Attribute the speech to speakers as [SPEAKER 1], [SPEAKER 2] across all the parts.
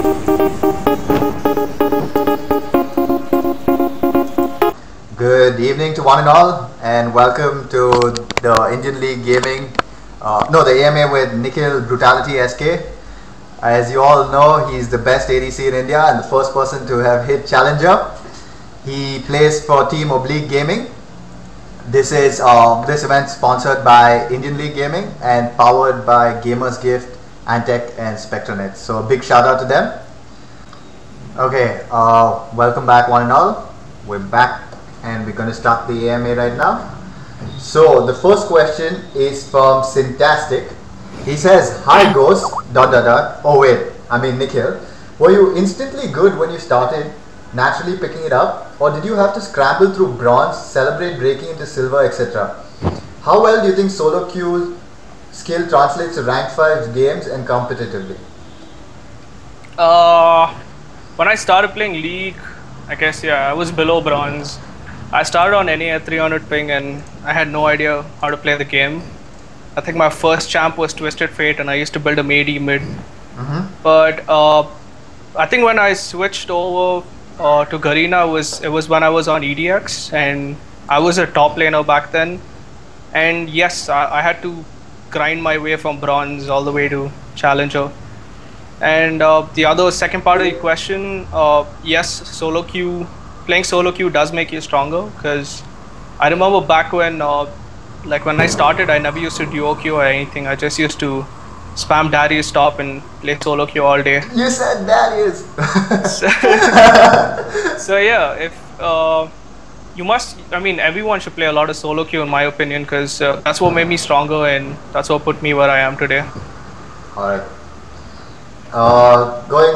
[SPEAKER 1] Good evening to one and all, and welcome to the Indian League Gaming, the AMA with Nikhil Brutality SK. As you all know, he's the best ADC in India and the first person to have hit Challenger. He plays for Team Oblique Gaming. This event sponsored by Indian League Gaming and powered by GamersGift, Antec and Spectranet. So a big shout out to them. Okay, welcome back one and all. We're back and we're going to start the AMA right now. So the first question is from Syntastic. He says, "Hi Ghost, ... Oh wait, I mean Nikhil. Were you instantly good when you started, naturally picking it up, or did you have to scramble through bronze, celebrate breaking into silver, etc.? How well do you think solo queue skill translates to rank 5 games and competitively?"
[SPEAKER 2] When I started playing League, I guess I was below bronze. I started on NA at 300 ping and I had no idea how to play the game. I think my first champ was Twisted Fate and I used to build a AD mid. But I think when I switched over to Garena, it was when I was on EDX and I was a top laner back then. And yes, I had to grind my way from bronze all the way to Challenger. And the second part of the question, yes, playing solo queue does make you stronger, because I remember back when when I started, I never used to duo queue or anything. I just used to spam Darius top and play solo queue all day.
[SPEAKER 1] You said Darius!
[SPEAKER 2] So yeah, if everyone should play a lot of solo queue in my opinion, because that's what made me stronger and that's what put me where I am today.
[SPEAKER 1] Alright.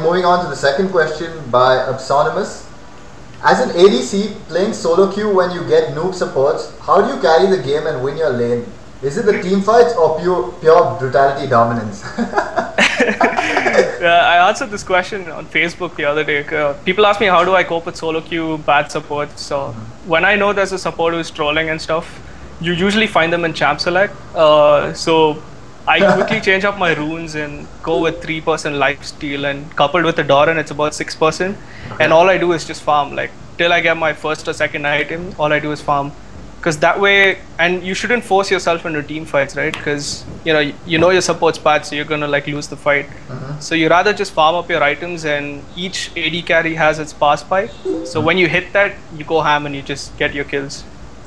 [SPEAKER 1] Moving on to the second question by Absonymous. As an ADC, playing solo queue when you get noob supports, how do you carry the game and win your lane? Is it the team fights or pure brutality dominance?
[SPEAKER 2] I answered this question on Facebook the other day. People ask me how do I cope with solo queue bad support. So when I know there's a support who's trolling and stuff, you usually find them in champ select. So I quickly change up my runes and go with 3% lifesteal, and coupled with the Doran, it's about 6%. And all I do is just farm, like till I get my first or second item. All I do is farm, because that way, and you shouldn't force yourself into team fights, right? Because you know your support's bad, so you're gonna lose the fight. So you rather just farm up your items, and each AD carry has its pass spike. So when you hit that, you go ham and you just get your kills.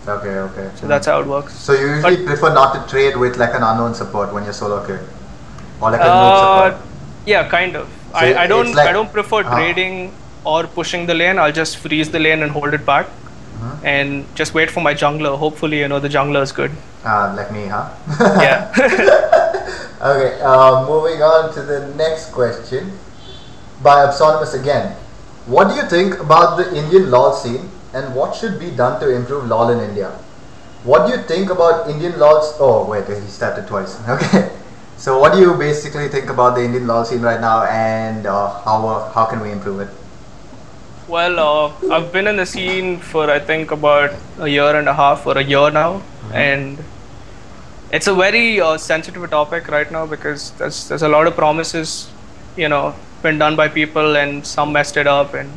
[SPEAKER 1] Okay.
[SPEAKER 2] So that's how it works.
[SPEAKER 1] So you usually prefer not to trade with like an unknown support when you're solo queue, or like a noob support?
[SPEAKER 2] Yeah, kind of. So I don't prefer trading or pushing the lane. I'll just freeze the lane and hold it back, and just wait for my jungler. Hopefully, the jungler is good.
[SPEAKER 1] Like me, huh?
[SPEAKER 2] Yeah.
[SPEAKER 1] Okay. Moving on to the next question by Absonymous again. What do you think about the Indian LoL scene, and what should be done to improve LoL in India? What do you think about Indian LoL's... Oh wait, he started twice. Okay. So what do you basically think about the Indian LoL scene right now, and how can we improve it?
[SPEAKER 2] Well, I've been in the scene for I think about a year and a half or a year now, and it's a very sensitive topic right now, because there's a lot of promises, been done by people, and some messed it up and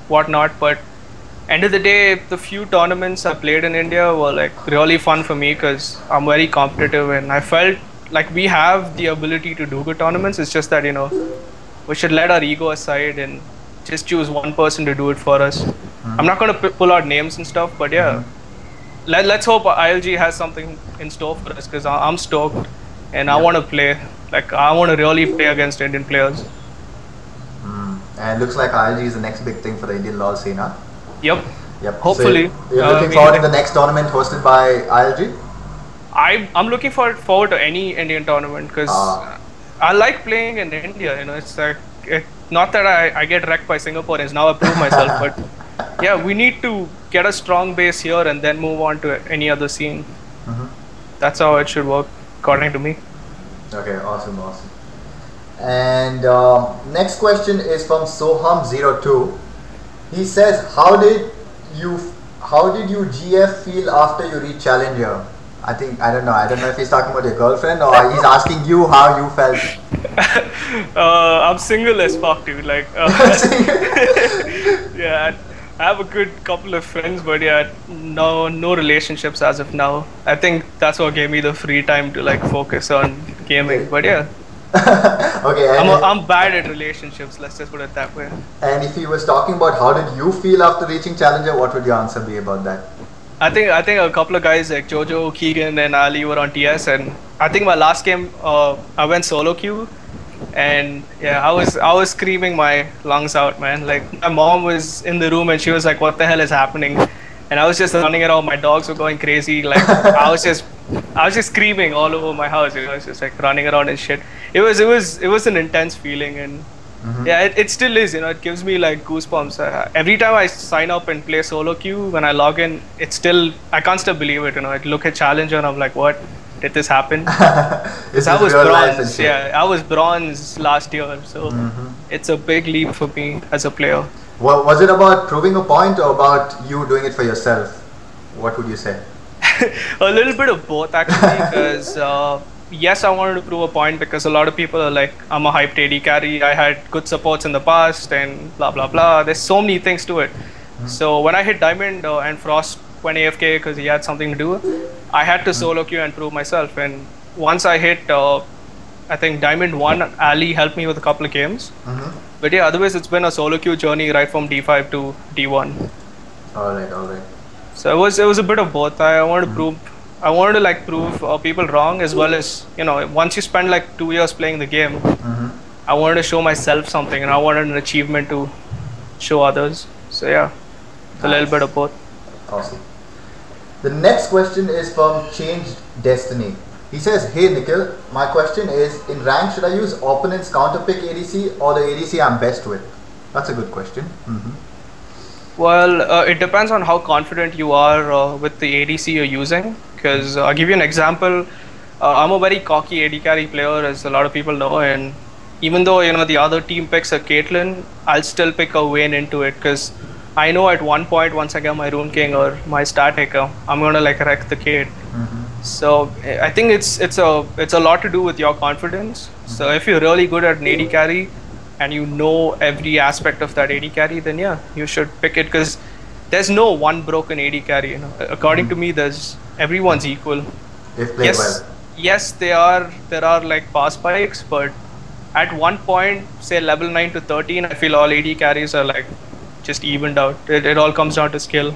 [SPEAKER 2] whatnot. But end of the day, the few tournaments I played in India were really fun for me, because I'm very competitive and I felt like we have the ability to do good tournaments. It's just that we should let our ego aside and just choose one person to do it for us. I'm not going to pull out names and stuff, but yeah, let's hope ILG has something in store for us, because I'm stoked and I want to play. I want to really play against Indian players.
[SPEAKER 1] And it looks like ILG is the next big thing for the Indian LoL scene, huh?
[SPEAKER 2] Yep.
[SPEAKER 1] So
[SPEAKER 2] Hopefully.
[SPEAKER 1] you're looking forward to the next tournament hosted by ILG?
[SPEAKER 2] I'm looking forward to any Indian tournament, because I like playing in India. It's not that I get wrecked by Singaporeans. Now I prove myself, but yeah, we need to get a strong base here and then move on to any other scene. That's how it should work, according to me.
[SPEAKER 1] Okay, awesome. And next question is from Soham02. He says, how did you GF feel after you reached Challenger? I don't know. I don't know if he's talking about your girlfriend or he's asking you how you felt.
[SPEAKER 2] I'm single as fuck, dude. Like, yeah, I have a good couple of friends, but yeah, no relationships as of now. I think that's what gave me the free time to like focus on gaming. But yeah,
[SPEAKER 1] Okay.
[SPEAKER 2] I'm bad at relationships. Let's just put it that way.
[SPEAKER 1] And if he was talking about how did you feel after reaching Challenger, what would your answer be about that?
[SPEAKER 2] I think a couple of guys like Jojo, Keegan, and Ali were on TS, and I think my last game I went solo queue, and yeah, I was screaming my lungs out, man. Like my mom was in the room and she was like, "What the hell is happening?" And I was just running around. My dogs were going crazy. Like I was just screaming all over my house. You know, I was just like running around and shit. It was an intense feeling, and yeah, it still is. You know, it gives me like goosebumps. Every time I sign up and play solo queue, when I log in, it's still I can't still believe it. You know, I look at Challenger and I'm like, what? Did this happen? Because I was bronze. Yeah, I was bronze last year, so it's a big leap for me as a player.
[SPEAKER 1] Well, was it about proving a point or about you doing it for yourself? What would you say?
[SPEAKER 2] A little bit of both actually, because yes, I wanted to prove a point because a lot of people are like, I'm a hyped AD carry, I had good supports in the past and blah blah blah. There's so many things to it. So when I hit Diamond and Frost went AFK because he had something to do, I had to solo queue and prove myself. And once I hit, I think Diamond 1, Ali helped me with a couple of games. But yeah, otherwise it's been a solo queue journey right from D5 to D1.
[SPEAKER 1] Alright.
[SPEAKER 2] So it was a bit of both. I wanted to prove people wrong, as well as, you know, once you spend like 2 years playing the game, I wanted to show myself something, and I wanted an achievement to show others. So yeah, it's a little bit of both.
[SPEAKER 1] Awesome. The next question is from Changed Destiny. He says, "Hey Nikhil, my question is, in rank should I use opponent's counterpick ADC or the ADC I'm best with?" That's a good question.
[SPEAKER 2] Well, it depends on how confident you are with the ADC you're using. Because I'll give you an example. I'm a very cocky AD carry player, as a lot of people know, and even though, you know, the other team picks a Caitlyn, I'll still pick a Vayne into it, because I know at one point, once I get my Rune King or my Star Taker, I'm gonna like wreck the Cait. So I think it's a lot to do with your confidence. So if you're really good at an AD carry and you know every aspect of that AD carry, then yeah, you should pick it, because there's no one broken AD carry. You know, according to me, everyone's equal.
[SPEAKER 1] If played well.
[SPEAKER 2] Yes, there are like pass spikes, but at one point, say level 9 to 13, I feel all AD carries are like just evened out. It all comes down to skill.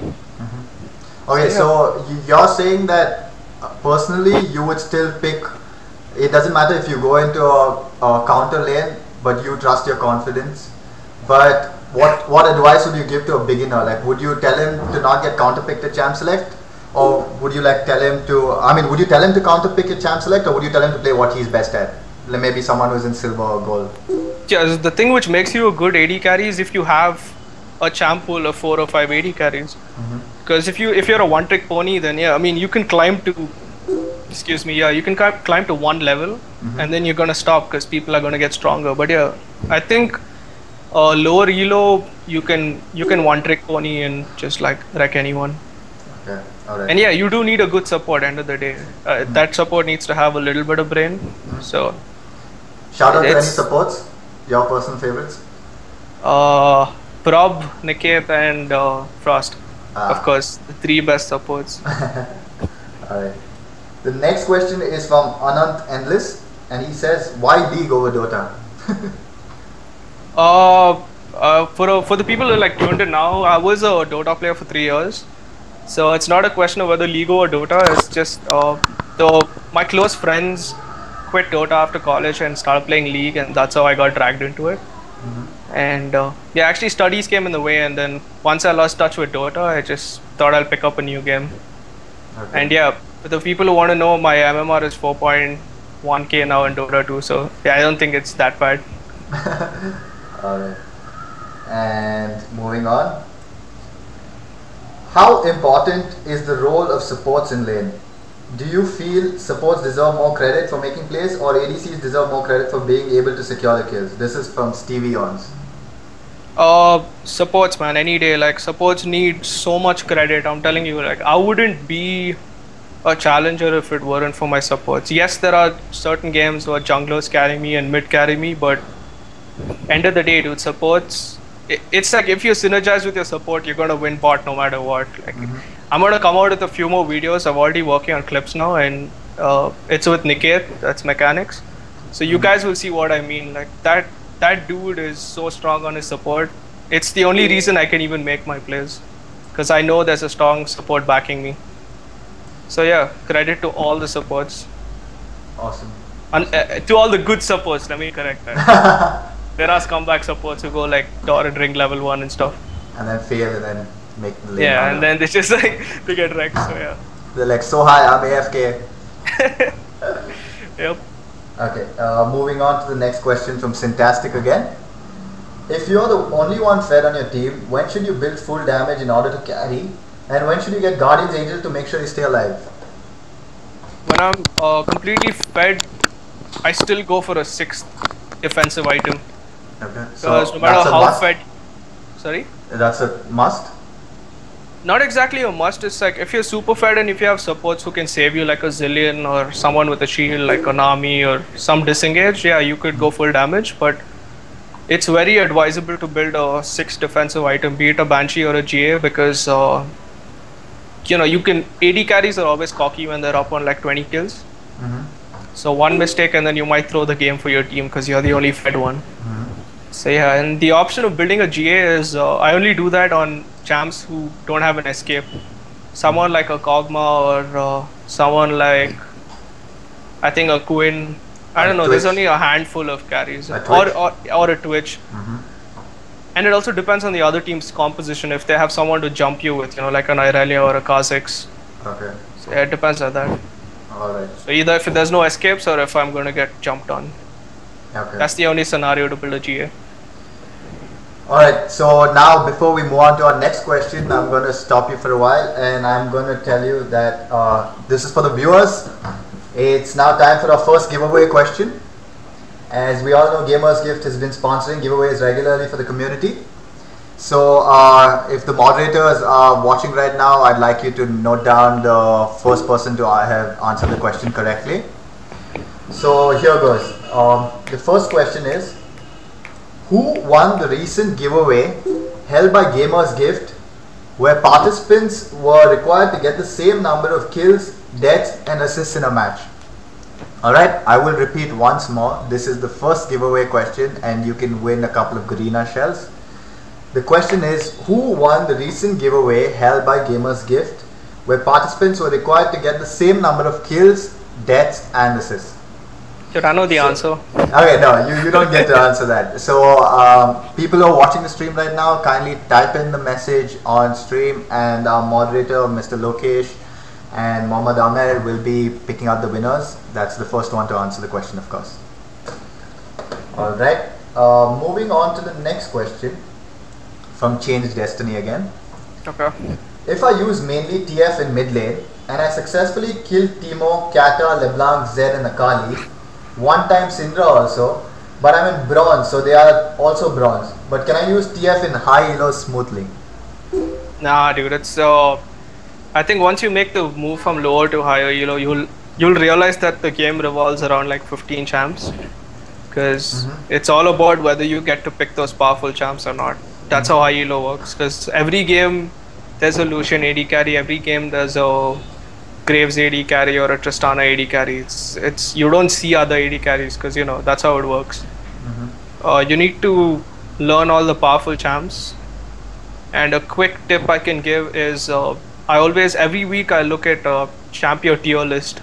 [SPEAKER 1] Okay, so you're saying that personally you would still pick, it doesn't matter if you go into a counter lane, but you trust your confidence. But what advice would you give to a beginner? Like, would you tell him to not get counterpicked at champ select? Or would you like tell him to, would you tell him to counterpick at champ select, or would you tell him to play what he's best at? Like maybe someone who's in silver or gold.
[SPEAKER 2] Yeah, the thing which makes you a good AD carry is if you have a champ pool of 4 or 5 AD carries. Because if you're a one-trick pony, then yeah, I mean, you can climb to, you can climb to one level, and then you're gonna stop because people are gonna get stronger. But yeah, I think lower elo, you can one-trick pony and just like wreck anyone.
[SPEAKER 1] Okay, alright.
[SPEAKER 2] And yeah, you do need a good support. End of the day, that support needs to have a little bit of brain. So
[SPEAKER 1] shout out to any supports, your personal favorites.
[SPEAKER 2] Prob, Nikhil, and Frost. Of course, the 3 best supports.
[SPEAKER 1] Alright. The next question is from Anant Endless, and he says, "Why League over Dota?"
[SPEAKER 2] For the people who like tuned in now, I was a Dota player for 3 years, so it's not a question of whether League over Dota. It's just my close friends quit Dota after college and started playing League, and that's how I got dragged into it. And yeah, actually studies came in the way, and then once I lost touch with Dota, I just thought I'll pick up a new game. Okay. And yeah, for the people who want to know, my MMR is 4.1k now in Dota 2, so yeah, I don't think it's that bad.
[SPEAKER 1] Alright. And moving on. How important is the role of supports in lane? Do you feel supports deserve more credit for making plays, or ADCs deserve more credit for being able to secure the kills? This is from Stevie Ons.
[SPEAKER 2] Supports, man, any day. Like, supports need so much credit. I'm telling you, like, I wouldn't be a challenger if it weren't for my supports. Yes, there are certain games where junglers carry me and mid carry me, but end of the day, dude, supports. It's like if you synergize with your support, you're gonna win bot no matter what. Like, I'm gonna come out with a few more videos. I'm already working on clips now, and it's with Nikhil. That's mechanics. So you guys will see what I mean. Like that dude is so strong on his support. It's the only reason I can even make my plays, because I know there's a strong support backing me. So yeah, credit to all the supports.
[SPEAKER 1] Awesome.
[SPEAKER 2] And to all the good supports, let me correct that. There are scumbag supports who go like Dota and ring level 1 and stuff.
[SPEAKER 1] And then fail and then make the lane.
[SPEAKER 2] Yeah,
[SPEAKER 1] harder.
[SPEAKER 2] and then they just like, they get wrecked, so yeah.
[SPEAKER 1] They're like, so hi, I'm AFK.
[SPEAKER 2] Yep.
[SPEAKER 1] Okay, moving on to the next question from Syntastic again. If you're the only one fed on your team, when should you build full damage in order to carry? And when should you get Guardian's Angel to make sure you stay alive?
[SPEAKER 2] When I'm completely fed, I still go for a 6th defensive item.
[SPEAKER 1] Okay,
[SPEAKER 2] Because
[SPEAKER 1] so
[SPEAKER 2] no matter
[SPEAKER 1] that's a
[SPEAKER 2] how
[SPEAKER 1] must?
[SPEAKER 2] fed... Sorry?
[SPEAKER 1] That's a must?
[SPEAKER 2] Not exactly a must. It's like if you're super fed and if you have supports who can save you like a Zillion or someone with a shield like an army or some disengage, yeah, you could go full damage, but it's very advisable to build a 6th defensive item, be it a Banshee or a GA, because you know, you can... AD carries are always cocky when they're up on like 20 kills. So one mistake and then you might throw the game for your team because you're the only fed one. So yeah, and the option of building a GA is I only do that on champs who don't have an escape. Someone like a Kog'Maw or someone like, I think a Quinn. I don't know, there's only a handful of carries. Or a Twitch. And it also depends on the other team's composition. If they have someone to jump you with, you know, like an Irelia or a Kha'Zix.
[SPEAKER 1] Okay.
[SPEAKER 2] So yeah, it depends on that.
[SPEAKER 1] Alright.
[SPEAKER 2] So either if there's no escapes or if I'm going to get jumped on.
[SPEAKER 1] Okay.
[SPEAKER 2] That's the only scenario to build a GA.
[SPEAKER 1] Alright, so now before we move on to our next question, I'm going to stop you for a while and I'm going to tell you that this is for the viewers. It's now time for our first giveaway question. As we all know, GamersGift has been sponsoring giveaways regularly for the community. So if the moderators are watching right now, I'd like you to note down the first person to have answered the question correctly. So here goes. The first question is, who won the recent giveaway held by GamersGift where participants were required to get the same number of kills, deaths and assists in a match? Alright, I will repeat once more. This is the first giveaway question and you can win a couple of Garena shells. The question is, who won the recent giveaway held by GamersGift where participants were required to get the same number of kills, deaths and assists?
[SPEAKER 2] Should I know the answer?
[SPEAKER 1] Okay, no, you don't get to answer that. So people who are watching the stream right now, kindly type in the message on stream and our moderator, Mr. Lokesh and Mohammad Ahmed will be picking out the winners. That's the first one to answer the question, of course. Alright, moving on to the next question from Changed Destiny again.
[SPEAKER 2] Okay.
[SPEAKER 1] If I use mainly TF in mid lane and I successfully kill Teemo, Kata, LeBlanc, Zed and Akali, one time Syndra also, but I'm in bronze, so they are also bronze. But can I use TF in high elo smoothly?
[SPEAKER 2] Nah, dude, it's I think once you make the move from lower to higher, you know, you'll realize that the game revolves around like 15 champs, because it's all about whether you get to pick those powerful champs or not. That's how high elo works, because every game there's a Lucian AD carry, every game there's a Graves AD carry or a Tristana AD carry. It's you don't see other AD carries because, you know, that's how it works. You need to learn all the powerful champs, and a quick tip I can give is every week I look at champion tier list.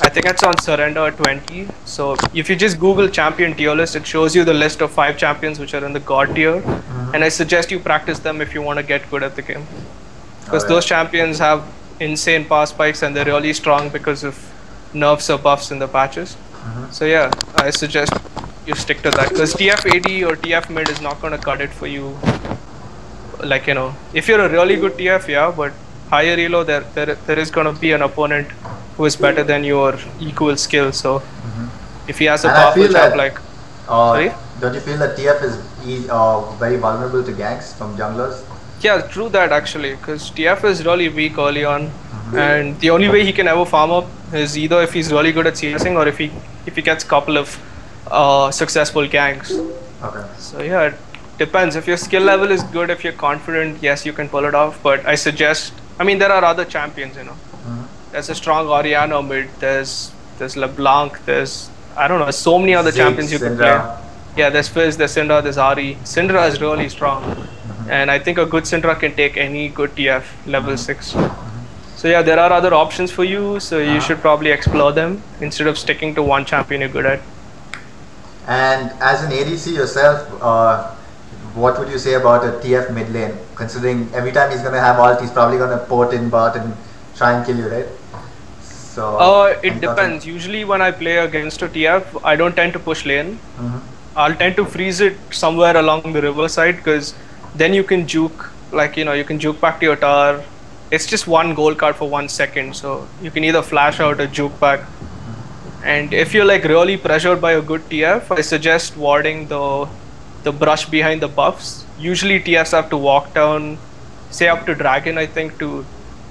[SPEAKER 2] I think it's on Surrender 20. So if you just Google champion tier list, it shows you the list of 5 champions which are in the god tier, and I suggest you practice them if you want to get good at the game, because those champions have insane power spikes and they're really strong because of nerfs or buffs in the patches. So yeah, I suggest you stick to that, because TF AD or TF mid is not going to cut it for you. Like, you know, if you're a really good TF, yeah, but higher elo, there is going to be an opponent who is better than you or equal skill. So if he has a powerful champ like
[SPEAKER 1] don't you feel that TF is very vulnerable to ganks from junglers?
[SPEAKER 2] Yeah, true that actually, because TF is really weak early on, and the only way he can ever farm up is either if he's really good at CSing or if he gets a couple of successful ganks.
[SPEAKER 1] Okay.
[SPEAKER 2] So yeah, it depends. If your skill level is good, if you're confident, yes, you can pull it off. But I suggest, I mean, there are other champions, you know. There's a strong Oriana mid. There's LeBlanc. There's, I don't know, so many other champions you can play. Yeah, there's Fizz, there's Syndra, there's Ari. Syndra is really strong, and I think a good Syndra can take any good TF level 6. So yeah, there are other options for you. So you should probably explore them instead of sticking to one champion you're good at.
[SPEAKER 1] And as an ADC yourself, what would you say about a TF mid lane? Considering every time he's going to have ult, he's probably going to port in bot and try and kill you, right? So
[SPEAKER 2] it depends. Usually when I play against a TF, I don't tend to push lane. I'll tend to freeze it somewhere along the riverside, because then you can juke, like, you know, you can juke back to your tower. It's just one gold card for 1 second, so you can either flash out or juke back. And if you're like really pressured by a good TF, I suggest warding the brush behind the buffs. Usually TFs have to walk down, say up to Dragon, I think, to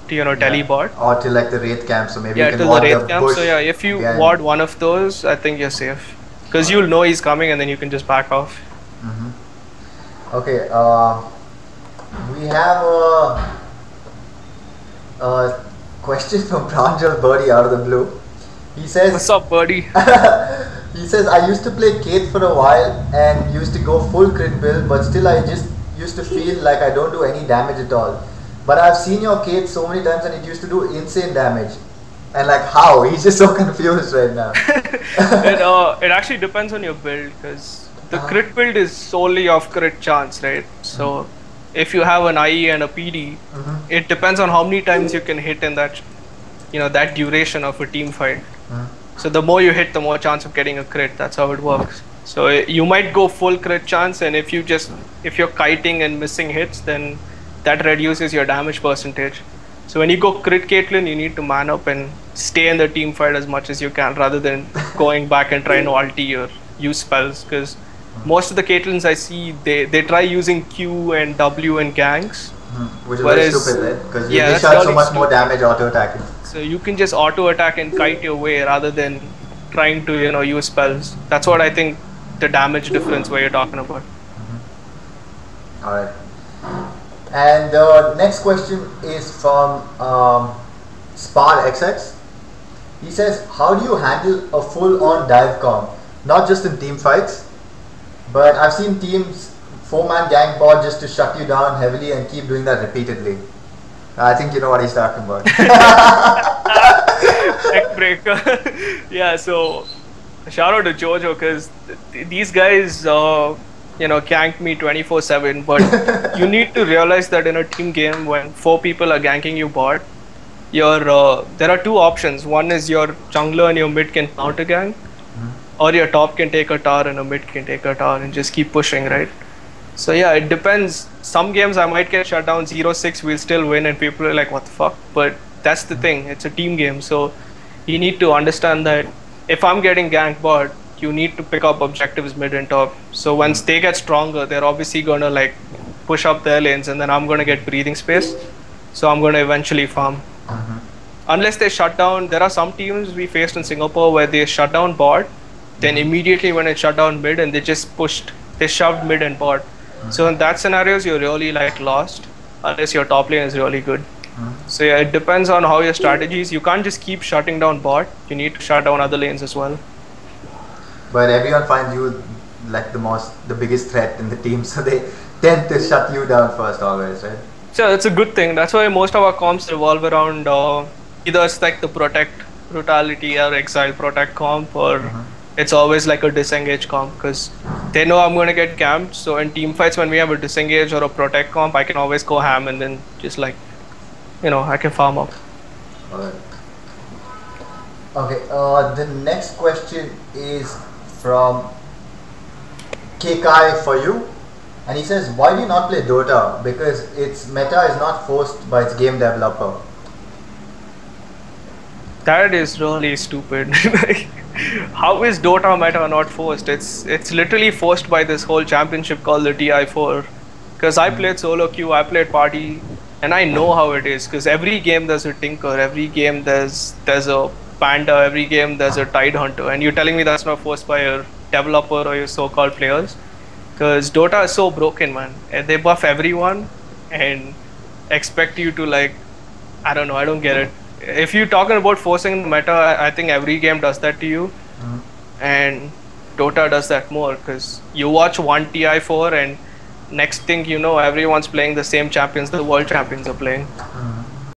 [SPEAKER 2] you know, telebot.
[SPEAKER 1] Or to like the Wraith camp, so maybe
[SPEAKER 2] yeah,
[SPEAKER 1] you can
[SPEAKER 2] to
[SPEAKER 1] ward
[SPEAKER 2] the Wraith camp.
[SPEAKER 1] bush.
[SPEAKER 2] So yeah, if you
[SPEAKER 1] behind.
[SPEAKER 2] ward one of those, I think you're safe. Because you'll know he's coming and then you can just back off.
[SPEAKER 1] Okay, we have a question from Pranjal Birdie out of the blue. He says,
[SPEAKER 2] "What's up, Birdie?"
[SPEAKER 1] He says, I used to play Kate for a while and used to go full crit build, but still I just used to feel like I don't do any damage at all. But I've seen your Kate so many times and it used to do insane damage. And like, how? He's just so confused right now.
[SPEAKER 2] It actually depends on your build, because the crit build is solely of crit chance, right? So if you have an IE and a PD, it depends on how many times you can hit in that, you know, that duration of a team fight. So the more you hit, the more chance of getting a crit. That's how it works. So you might go full crit chance, and if you're kiting and missing hits, then that reduces your damage percentage. So when you go crit Caitlyn, you need to man up and stay in the team fight as much as you can, rather than going back and trying to ulti or use spells. Because most of the Caitlyns I see, they try using Q and W and ganks.
[SPEAKER 1] Which is very stupid, right? Because you dish out
[SPEAKER 2] really
[SPEAKER 1] so much more damage auto attacking.
[SPEAKER 2] So you can just auto attack and kite your way rather than trying to, you know, use spells. That's what I think the damage difference where you're talking about.
[SPEAKER 1] Alright. And the next question is from SparXX. He says, how do you handle a full-on dive comp? Not just in team fights, but I've seen teams 4-man gank bot just to shut you down heavily and keep doing that repeatedly. I think you know what he's talking about.
[SPEAKER 2] Neck breaker. Yeah, so shout out to Jojo, because these guys you know, gank me 24/7, but you need to realize that in a team game, when 4 people are ganking you bot, there are 2 options. One is your jungler and your mid can counter gank, or your top can take a tower and a mid can take a tower and just keep pushing, right? So yeah, it depends. Some games I might get shut down 0-6, we'll still win and people are like, what the fuck? But that's the thing, it's a team game. So you need to understand that if I'm getting ganked bot, you need to pick up objectives mid and top. So once they get stronger, they're obviously gonna like push up their lanes, and then I'm gonna get breathing space. So I'm gonna eventually farm. Unless they shut down, there are some teams we faced in Singapore where they shut down bot, then immediately when it shut down mid and they shoved mid and bot. So in that scenarios, you're really like lost unless your top lane is really good. So yeah, it depends on how your strategies. You can't just keep shutting down bot. You need to shut down other lanes as well.
[SPEAKER 1] But everyone finds you like the biggest threat in the team, so they tend to shut you down first always, right?
[SPEAKER 2] So that's a good thing. That's why most of our comps revolve around either it's like the protect, brutality, or exile protect comp, or it's always like a disengage comp, because they know I'm going to get camped. So in team fights, when we have a disengage or a protect comp, I can always go ham and then just like, you know, I can farm up.
[SPEAKER 1] Alright. Okay, the next question is from Kekai for you, and he says, why do you not play Dota? Because its meta is not forced by its game developer.
[SPEAKER 2] That is really stupid. How is Dota meta not forced? It's literally forced by this whole championship called the TI4, Because I played solo queue, I played party, and I know how it is. Because every game there's a tinker, every game there's a panda, every game there's a tide hunter. And you're telling me that's not forced by your developer or your so-called players? Because Dota is so broken, man. They buff everyone and expect you to, like, I don't know, I don't get it. If you're talking about forcing the meta, I think every game does that to you. And Dota does that more, because you watch one TI4 and next thing you know, everyone's playing the same champions the world champions are playing.